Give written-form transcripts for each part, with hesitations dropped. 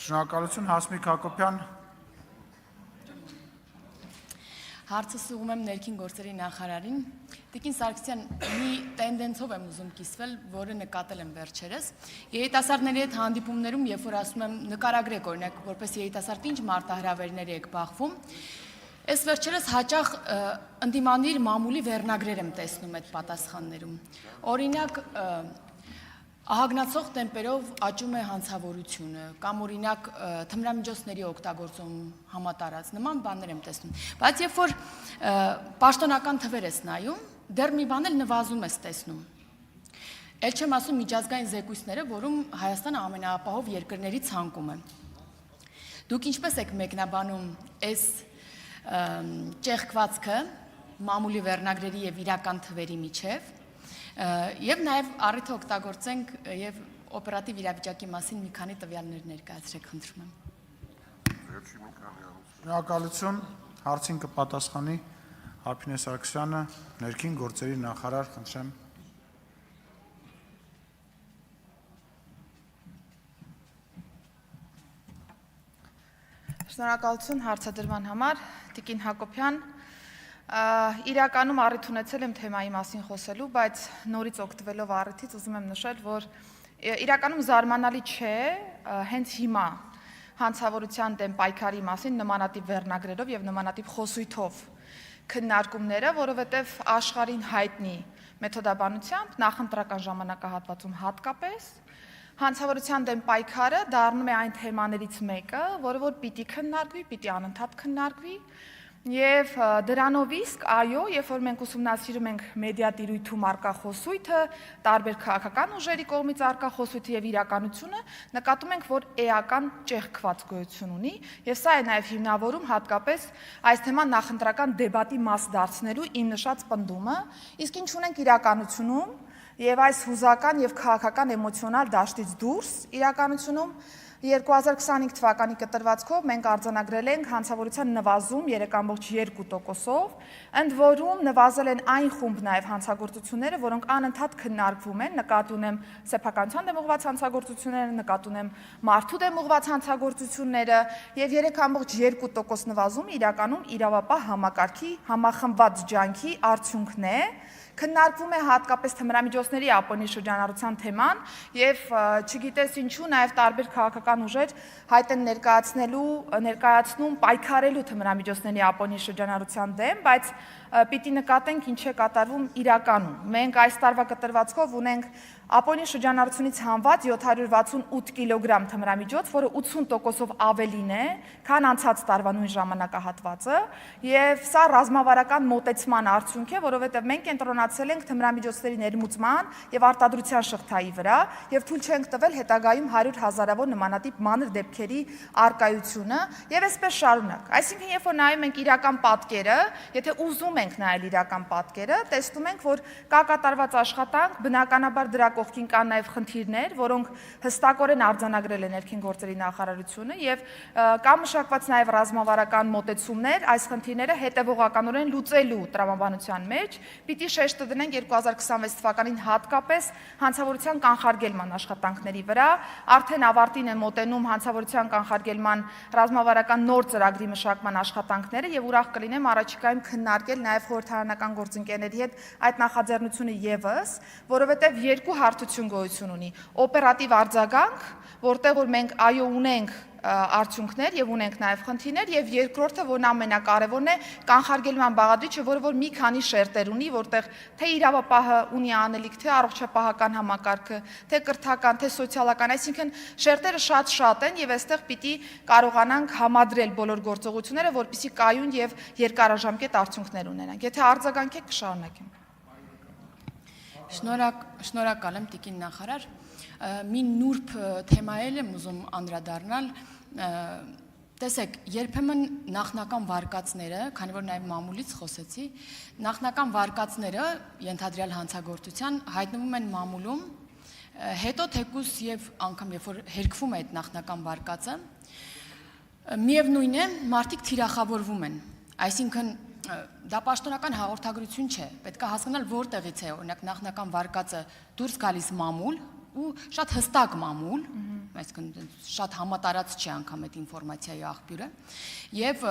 Շնորհակալություն, Հասմիկ Հակոբյան։ Հարցը սուղում եմ ներքին գործերի նախարարին։ Տիկին Սարգսյան, մի տենդենցով եմ ուզում կիսվել, որը նկատել եմ վերջերս։ Երիտասարդների հետ հանդիպումներում, երբ որ ասում եմ նկարագրեք, օրինակ, որպես երիտասարդ ինչ մարտահրավերների եք բախվում, այս վերջերս հաճախ ընդդիմանիր մամուլի վերնագրեր եմ տեսնում այդ պատասխաններում։ Օրինակ, ահագնացող տեմպերով աճում է հանցավորությունը, կամ օրինակ թմրամիջոցների օգտագործում համատարած, նման բաներ եմ տեսնում։ Բայց երբ որ պաշտոնական թվեր ես նայում, դեռ մի բան էլ նվազում ես տեսնում։ Էլ չեմ ասում միջազգային զեկույցները, որում Հայաստանը ամենաապահով երկրների ցանկում է։ Դուք ինչպես եք մեկնաբանում այս ճեղքվածքը մամուլի վերնագրերի եւ իրական թվերի միջև, եւ նաեւ առիթը օգտագործենք եւ օպերատիվ իրավիճակի մասին մի քանի տվյալներ ներկայացրեք, խնդրում եմ։ Շնորհակալություն, հարցին կպատասխանի Հարփինե Սարգսյանը, ներքին գործերի նախարար, խնդրեմ։ Շնորհակալություն հարցադրման համար, Տիկին Հակոբյան։ Իրականում առիթ ունեցել եմ թեմայի մասին խոսելու, բայց նորից օգտվելով առիթից ուզում եմ նշել, որ իրականում զարմանալի չէ հենց հիմա հանցավորության դեմ պայքարի մասին նմանատիպ վերնագրերով եւ նմանատիպ խոսույթով քննարկումները, որովհետեւ աշխարհին հայտնի մեթոդաբանությամբ նախընտրական ժամանակահատվածում հատկապես հանցավորության դեմ պայքարը դառնում է այն թեմաներից մեկը, որը որ պիտի քննարկվի, պիտի անընդհատ քննարկվի եւ դրանով իսկ այո, երբ որ մենք ուսումնասիրում ենք մեդիա տիրույթում արկա խոսույթը, տարբեր քաղաքական ուժերի կողմից արկա խոսույթը եւ իրականությունը, նկատում ենք, որ էական ճեղքված գոյություն ունի եւ սա է նաեւ հիմնավորում հատկապես այս թեման նախընտրական դեբատի մաս դարձնելու իմ նշած պնդումը, իսկ ինչ ունենք իրականությունում եւ այս հուզական եւ քաղաքական էմոցիոնալ դաշտից դուրս իրականությունում 2025 թվականի կտրվածքով մենք արձանագրել ենք հանցավորության նվազում 3.2%-ով, ընդ որում նվազել են այն խումբ նաև հանցագործությունները, որոնք անընդհատ քննարկվում են, նկատի ունեմ սեփականության դեմ ուղղված հանցագործությունները, նկատի ունեմ մարդու դեմ ուղղված հանցագործությունները եւ 3.2% նվազումը իրականում իրավապահ համակարգի համախմբված ջանքի արդյունքն է։ Քննարկվում է հատկապես թմրամիջոցների ապօրինի շրջանառության թեման եւ չգիտես ինչու նաեւ տարբեր քաղաքական ուժեր հայտ են ներկայացնում պայքարելու թմրամիջոցների ապօրինի շրջանառության դեմ, բայց պիտի նկատենք ինչ է կատարվում իրականում։ Մենք այս տարվա կտրվածքով ունենք ապօրինի շրջանառությունից հանված 768 կիլոգրամ թմրամիջոց, որը 80%-ով ավելին է, քան անցած տարվա նույն ժամանակահատվածը, եւ սա ռազմավարական մոտեցման արդյունք է, որովհետեւ մենք կենտրոնացել ենք թմրամիջոցների ներմուծման եւ արտադրության շղթայի վրա եւ թույլ չենք տվել հետագայում 100 հազարավոր նմանատիպ մանր դեպքերի արկայությունը եւ այսպես շարունակ։ Այսինքն, երբ որ նայում ենք իրական պատկերը, եթե ուզում ենք նայել իրական պատկերը, տեսնում ենք, որ կա կատարված աշխատանք, բնականաբար դրա կողքին կան նաև խնդիրներ, որոնք հստակորեն արձանագրել է ներքին գործերի նախարարությունը եւ կա մշակված նաև ռազմավարական մոտեցումներ այս խնդիրները հետեւողականորեն լուծելու տրամաբանության մեջ, պիտի շեշտը դնենք 2026 թվականին հատկապես հանցավորության կանխարգելման աշխատանքների վրա, արդեն ավարտին է մոտենում հանցավորության կանխարգելման ռազմավարական նոր ծրագրի մշակման աշխատանքները եւ ուրախ կլինեմ առաջիկայում քննարկել նաև խորհրդարանական գործընկերների հետ այդ նախաձեռնությունը եւս, որովհետեւ երկու հարթություն գոյություն ունի՝ օպերատիվ արձագանք, որտեղ որ մենք այո ունենք արդյունքներ եւ ունենք նաեւ խնդիրներ եւ երկրորդը, որն ամենակարևորն է, կանխարգելման բաղադրիչը, որը որ մի քանի շերտեր ունի, որտեղ թե իրավապահը ունի անելիք, թե առողջապահական համակարգը, թե կրթական, թե սոցիալական, այսինքն շերտերը շատ են եւ այստեղ պիտի կարողանանք համադրել բոլոր գործողությունները, որպեսզի կայուն եւ երկարաժամկետ արդյունքներ ունենանք։ Եթե արձագանքեք, կշարունակենք։ Շնորհակալ եմ Տիկին նախարար։ Մի նուրբ թեմայել եմ ուզում անդրադառնալ, տեսեք, երբեմն նախնական վարկածները, քանի որ նաև մամուլից խոսեցի, նախնական վարկածները ենթադրյալ հանցագործության հայտնվում են մամուլում, հետո թեկուզ եւ անգամ երբ որ հերկվում է այդ նախնական վարկածը, միևնույն է, մարդիկ թիրախավորվում են, այսինքն դա պաշտոնական հաղորդագրություն չէ, պետք է հասկանալ որտեղից է, օրինակ նախնական վարկածը դուրս գալիս մամուլ ու շատ հստակ մամուլ, այսինքն շատ համատարած չի անգամ այդ ինֆորմացիայի աղբյուրը, եւ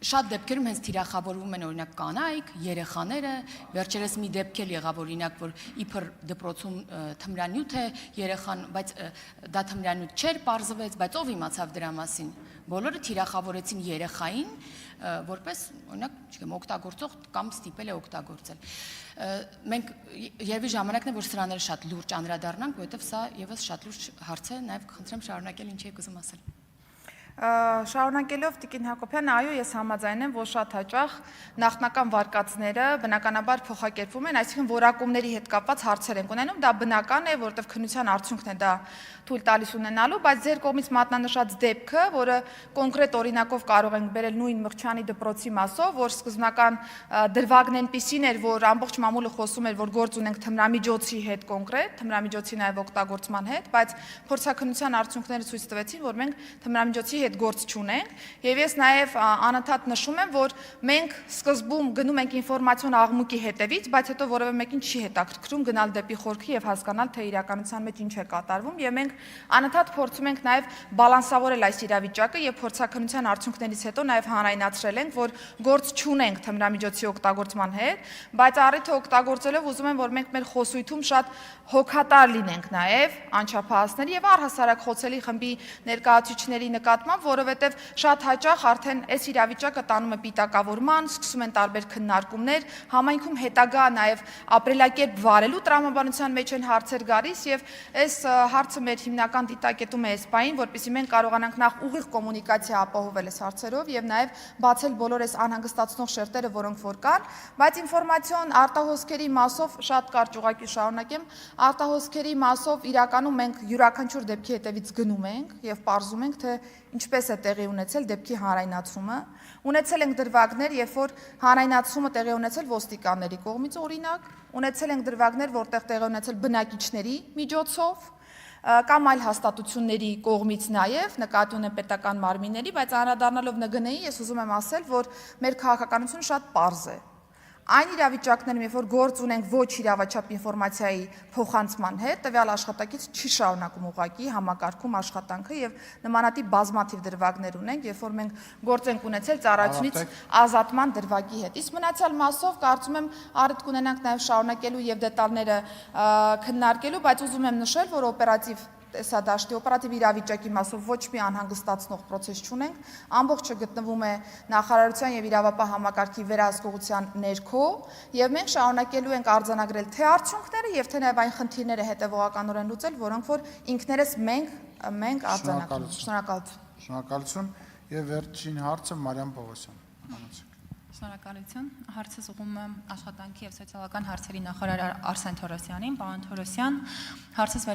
շատ դեպքերում հենց թիրախավորվում են օրինակ կանայք, երեխաները, վերջերս մի դեպք էլ եղավ օրինակ, որ իբր դպրոցում թմրանյութ է երեխան, բայց դա թմրանյութ չէր, պարզվեց, բայց ով իմացավ դրա մասին։ Բոլորը թիրախավորեցին երեխային, որպես օրինակ, չգիտեմ, օգտագործող կամ ստիպել է օգտագործել։ Մենք երևի ժամանակն է, որ սրաները շատ լուրջ անդրադառնանք, որովհետև սա եւս շատ լուրջ հարց է, նաեւ կխնդրեմ շարունակել ինչ եք ուզում ասել։ Շարունակելով Տիկին Հակոբյան, այո, ես համաձայն եմ, որ շատ հաճախ նախնական վարկածները բնականաբար փոխակերպվում են, այսինքն որակումների հետ կապված հարցեր են ունենում, դա բնական է, որովհետև քննության արդյունքն է դա թույլ տալիս ունենալու, բայց ձեր կողմից մատնանշած դեպքը, որը կոնկրետ օրինակով կարող ենք բերել նույն Մղջյանի դպրոցի մասով, որ սկզբնական դրվագն այնպիսին էր, որ ամբողջ մամուլը խոսում էր, որ գործ ունենք թմրամիջոցի հետ կոնկրետ, թմրամիջոցի նաև օգտագործման հետ, բայց փորձաքննության արդյունքները ցույց տվեցին, որ մենք թմրամիջոցի հետ գործ չունենք, եւ ես նաև անընդհատ նշում եմ, որ մենք սկզբում գնում ենք ինֆորմացիոն աղմուկի հետևից, բայց հետո որևէ մեկին չի հետաքրքրում գնալ դեպի խորքի եւ հասկանալ, թե իրականության մեջ ինչ է կատարվում, եւ մենք անընդհատ փորձում ենք նաև բալանսավորել այս իրավիճակը եւ փորձաքննության արդյունքներից հետո նաև հանրայնացրել ենք, որ գործ չունենք թմրամիջոցի օգտագործման հետ, բայց առիթը օգտագործելով ուզում եմ, որ մենք մեր խոսույթում շատ հոգատար լինենք նաև անչափահասների եւ առհասարակ խոցելի խմբի ներկայացուցիչների նկատմամբ, որովհետեւ շատ հաճախ արդեն այս իրավիճակը տանում է պիտակավորման, սկսում են տարբեր քննարկումներ, համայնքում հետագա նաև ապրելակերպ վարելու տրամաբանության մեջ են հարցեր գալիս եւ այս հարցը մեր հիմնական դիտակետում է այս պահին, որպեսզի մենք կարողանանք նախ ուղիղ կոմունիկացիա ապահովել այս հարցերով եւ նաեւ բացել բոլոր այս անհանգստացնող շերտերը, որոնք որ կան, բայց ինֆորմացիոն արտահոսքերի մասով շատ կարճ ուղղակի շարունակեմ, արտահոսքերի մասով իրականում մենք յուրաքանչյուր դեպքի հետևից գնում ենք եւ պարզում ենք, թե ինչպես է տեղի ունեցել դեպքի հանրայնացումը։ Ունեցել ենք դրվագներ, երբ որ հանրայնացումը տեղի ունեցել ոստիկանների կողմից օրինակ, ունեցել ենք դրվագներ, որտեղ տեղի ունեցել բնակիչների միջոցով կամ այլ հաստատությունների կողմից նաև նկատի ունեն պետական մարմինների, բայց անդրադառնալով ՆԳՆ-ի ես ուզում եմ ասել, որ մեր քաղաքականությունը շատ պարզ է։ Այն իրավիճակներում, երբ որ գործ ունենք ոչ իրավաչափ ինֆորմացիայի փոխանցման հետ, տվյալ աշխատակից չի շարունակում ուղղակի համակարգում աշխատանքը եւ նմանատիպ բազմաթիվ դրվագներ ունենք, երբ որ մենք գործ ենք ունեցել ծառայությունից ազատման դրվագի հետ։ Իսկ մնացյալ մասով կարծում եմ առիթ կունենանք նաեւ շարունակելու եւ դետալները քննարկելու, բայց ուզում եմ նշել, որ օպերատիվ տեսադաշտի օպերատիվ իրավիճակի մասով ոչ մի անհանգստացնող process չունենք, ամբողջը գտնվում է նախարարության եւ իրավապահ համակարգի վերահսկողության ներքո եւ մենք շարունակելու ենք արձանագրել թե արդյունքները եւ թե նաեւ այն խնդիրները հետեւողականորեն լուծել, որոնք որ ինքներս մենք արձանագրում ենք։ Շնորհակալություն։ Շնորհակալություն եւ վերջին հարցը Մարիամ Պողոսյան։ Շնորհակալություն։ Հարցս ուղղում եմ աշխատանքի եւ սոցիալական հարցերի նախարար Արսեն Թորոսյանին, պարոն Թորոսյան, հարցս